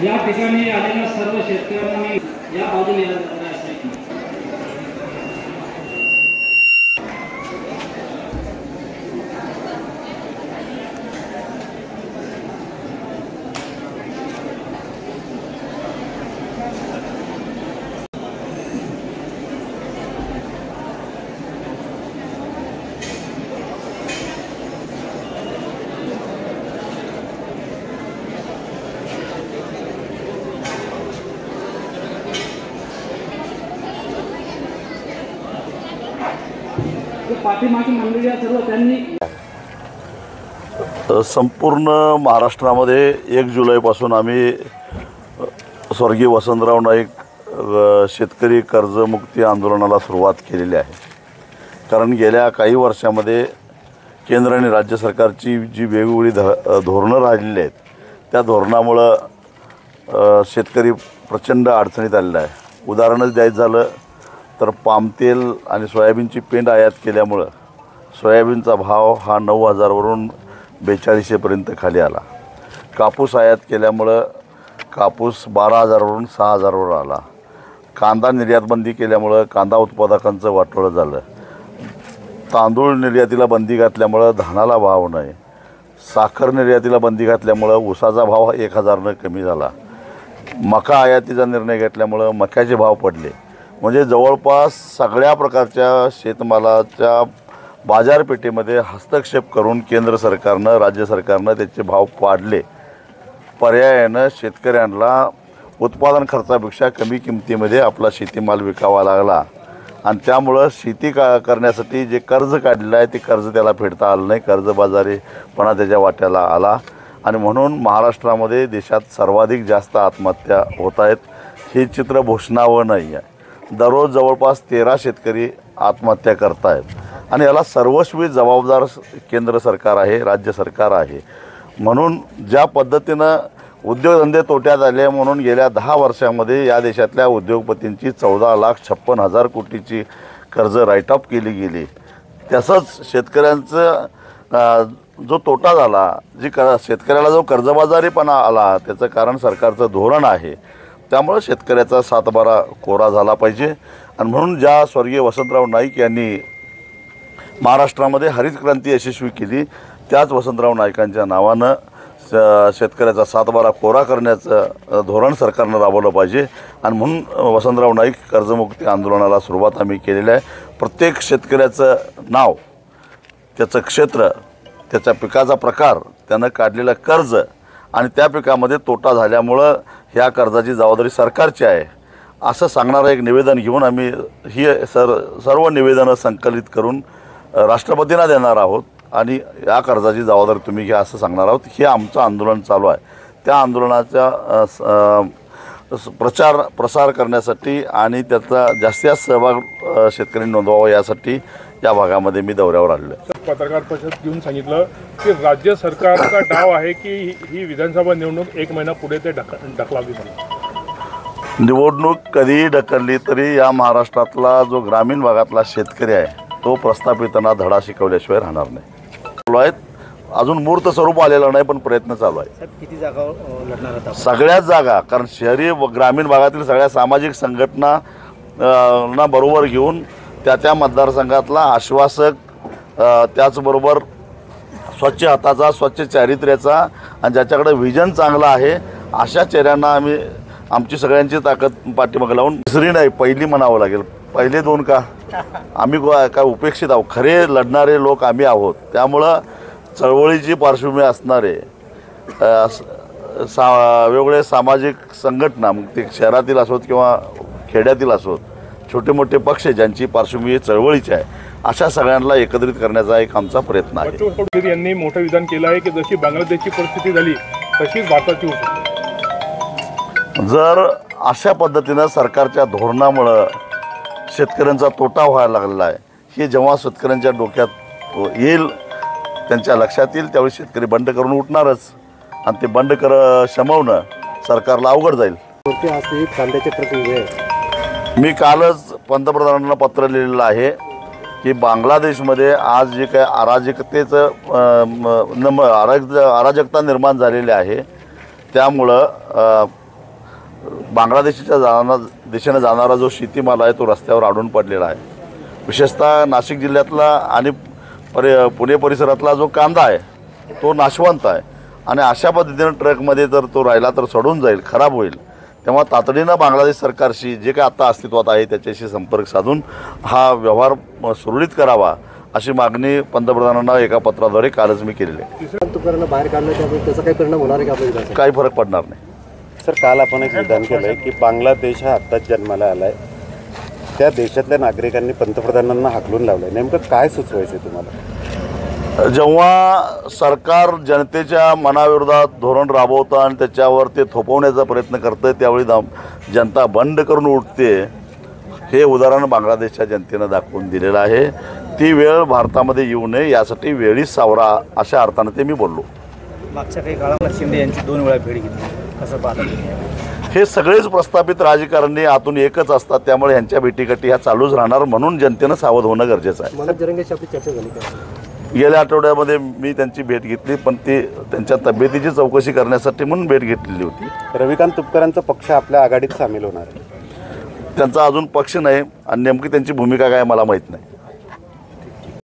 या ठिकाणी आलेल्या सर्व शेतकऱ्यांना मी या बाजूने पाठीमागे मंडळी सर्व त्यांनी संपूर्ण महाराष्ट्रामध्ये 1 जुलैपासून आम्ही स्वर्गीय वसंतराव नाईक शेतकरी कर्जमुक्ती आंदोलनाला सुरुवात केलेली आहे। कारण गेल्या काही वर्षामध्ये केंद्र आणि राज्य सरकारची जी वेगवेगळी धोरणं राहिलेली आहेत त्या धोरणामुळे शेतकरी प्रचंड अडचणीत आलेला आहे। उदाहरणच द्यायचं झालं तर पाम तेल आणि सोयाबीनची पेंड आयात केल्यामुळं सोयाबीनचा भाव हा 9,000 वरून 4200 पर्यंत खाली आला। कापूस आयात केल्यामुळं कापूस 12,000 वरून 6,000 वर आला। कांदा निर्यात बंदी केल्यामुळं कांदा उत्पादकांचं वाटोळं झालं। तांदूळ निर्यातीला बंदी घातल्यामुळं धानाला भाव नाही। साखर निर्यातीला बंदी घातल्यामुळं ऊसाचा भाव 1,000 कमी झाला। मका आयातीचा निर्णय घेतल्यामुळं मक्याचे भाव पडले। म्हणजे जवळपास सगळ्या प्रकारच्या शेतमालाच्या बाजारपेठेमध्ये हस्तक्षेप करून केंद्र सरकारनं राज्य सरकारनं त्याचे भाव पाडले। पर्यायानं शेतकऱ्यांना उत्पादन खर्चापेक्षा कमी किमतीमध्ये आपला शेतीमाल विकावा लागला आणि त्यामुळं शेती करण्यासाठी जे कर्ज काढलेलं आहे ते कर्ज त्याला फेडता आलं नाही। कर्जबाजारीपणा त्याच्या वाट्याला आला आणि म्हणून महाराष्ट्रामध्ये देशात सर्वाधिक जास्त आत्महत्या होत आहेत। हे चित्र भूषणावं नाही आहे। दररोज जवळपास 13 शेतकरी आत्महत्या करत आहेत आणि याला सर्वस्वी जबाबदार केंद्र सरकार आहे, राज्य सरकार आहे। म्हणून ज्या पद्धतीनं उद्योगधंदे तोट्यात आले म्हणून गेल्या 10 वर्षांमध्ये या देशातल्या उद्योगपतींची 14,56,000 कोटीची कर्ज राईट ऑफ केली गेली। तसंच शेतकऱ्यांचं जो तोटा झाला, शेतकऱ्याला जो कर्जबाजारीपणा आला त्याचं कारण सरकारचं धोरण आहे। त्यामुळे शेतकऱ्याचा 7/12 कोरा झाला पाहिजे आणि म्हणून ज्या स्वर्गीय वसंतराव नाईक यांनी महाराष्ट्रामध्ये हरित क्रांती यशस्वी केली त्याच वसंतराव नाईकांच्या नावानं शेतकऱ्याचा 7/12 कोरा करण्याचं धोरण सरकारनं राबवलं पाहिजे आणि म्हणून वसंतराव नाईक कर्जमुक्ती आंदोलनाला सुरुवात आम्ही केलेली आहे। प्रत्येक शेतकऱ्याचं नाव, त्याचं क्षेत्र, त्याच्या पिकाचा प्रकार, त्यानं काढलेलं कर्ज आणि त्या पिकामध्ये तोटा झाल्यामुळं ह्या कर्जाची जबाबदारी सरकारची आहे असं सांगणारं एक निवेदन घेऊन आम्ही ही सर्व निवेदनं संकलित करून राष्ट्रपतींना देणार आहोत आणि या कर्जाची जबाबदारी तुम्ही घ्या असं सांगणार आहोत। हे आमचं आंदोलन चालू आहे। त्या आंदोलनाचा प्रसार करण्यासाठी आणि त्याचा जास्तीत जास्त सहभाग शेतकऱ्यांनी नोंदवावा यासाठी या भागामध्ये मी दौऱ्यावर आलेलो आहे। पत्रकार परिषद घेऊन सांगितलं की राज्य सरकारचा डाव आहे की ही विधानसभा निवडणूक 1 महिना पुढे ते ढकलावी म्हणून। निवडणूक कधीही ढकलली तरी या महाराष्ट्रातला जो ग्रामीण भागातला शेतकरी आहे तो प्रस्थापितांना धडा शिकवल्याशिवाय राहणार नाही। चालू आहेत, अजून मूर्त स्वरूप आलेलं नाही पण प्रयत्न चालू आहे। किती जागा लढणार आहेत? सगळ्याच जागा, कारण शहरी व ग्रामीण भागातील सगळ्या सामाजिक संघटना ना बरोबर घेऊन त्या मतदारसंघातला आश्वासक, त्याचबरोबर स्वच्छ हाताचा, स्वच्छ चारित्र्याचा आणि ज्याच्याकडे विजन चांगला आहे अशा चेहऱ्यांना आम्ही आमची सगळ्यांची ताकद पाठीमागे लावून तिसरी नाही पहिली म्हणावं लागेल। पहिले 2 का आम्ही काय उपेक्षित आहोत, खरे लढणारे लोक आम्ही आहोत। त्यामुळं चळवळीची पार्श्वभूमी असणारे वेगवेगळे सामाजिक संघटना, मग ते शहरातील असोत किंवा खेड्यातील असोत, छोटे मोठे पक्ष ज्यांची पार्श्वभूमी चळवळीची आहे अशा सगळ्यांना एकत्रित करण्याचा एक आमचा प्रयत्न आहे। बच्चू कडू यांनी मोठं विधान केलं आहे की जशी बांगलादेशची परिस्थिती झाली तशीच भारताची होती। जर अशा पद्धतीनं सरकारच्या धोरणामुळं शेतकऱ्यांचा तोटा व्हायला लागलेला आहे हे जेव्हा शेतकऱ्यांच्या डोक्यात येईल, त्यांच्या लक्षात येईल, त्यावेळी शेतकरी बंड करून उठणारच आणि ते बंड शमवणं सरकारला अवघड जाईल। कांद्याचे प्रति मी कालच पंतप्रधानांना पत्र लिहिलेलं आहे की बांगलादेशमध्ये आज जे काय अराजकता निर्माण झालेली आहे त्यामुळं बांगलादेशच्या दिशेने जाणारा जो शेतीमाल आहे तो रस्त्यावर अडून पडलेला आहे. विशेषतः नाशिक जिल्ह्यातला आणि पुणे परिसरातला जो कांदा आहे तो नाशवंत आहे आणि अशा पद्धतीनं ट्रकमध्ये जर तो राहिला तर सडून जाईल, खराब होईल. तेव्हा तातडीनं बांगलादेश सरकारशी जे काय आता अस्तित्वात आहे त्याच्याशी संपर्क साधून हा व्यवहार सुरळीत करावा अशी मागणी पंतप्रधानांना एका पत्राद्वारे कालच मी केलेली आहे. तुकारांना बाहेर काढलं त्यामुळे त्याचा काही परिणाम होणार आहे का आपल्या विधानसभेत? काही फरक पडणार नाही. सर, काल आपण एक विधान केलंय की बांगलादेश हा आत्ताच जन्माला आलाय, त्या देशातल्या नागरिकांनी पंतप्रधानांना हाकलून लावलंय. नेमकं काय सुचवायचं तुम्हाला? जेव्हा सरकार जनतेच्या मनाविरोधात धोरण राबवतं आणि त्याच्यावर ते थोपवण्याचा प्रयत्न करतं त्यावेळी जनता बंड करून उठते. हे उदाहरण बांगलादेशच्या जनतेनं दाखवून दिलेलं आहे. ती वेळ भारतामध्ये येऊ नये यासाठी वेळीच सावरा अशा अर्थानं ते मी बोललो. मागच्या काही काळामध्ये शिंदे यांची 2 वेळा भेट घेतली, कसं पाहता? हे सगळेच प्रस्थापित राजकारणी आतून एकच असतात, त्यामुळे यांच्या भेटीगाठी ह्या चालूच राहणार, म्हणून जनतेनं सावध होणं गरजेचं आहे. मनोज जरंगेशी आपली चर्चा झाली का? गेल्या आठवड्यामध्ये मी त्यांची भेट घेतली, पण ती त्यांच्या तब्येतीची चौकशी करण्यासाठी म्हणून भेट घेतलेली होती. रविकांत तुपकरांचा पक्ष आपल्या आघाडीत सामील होणार आहे. त्यांचा अजून पक्ष नाही आणि नेमकी त्यांची भूमिका काय मला माहीत नाही.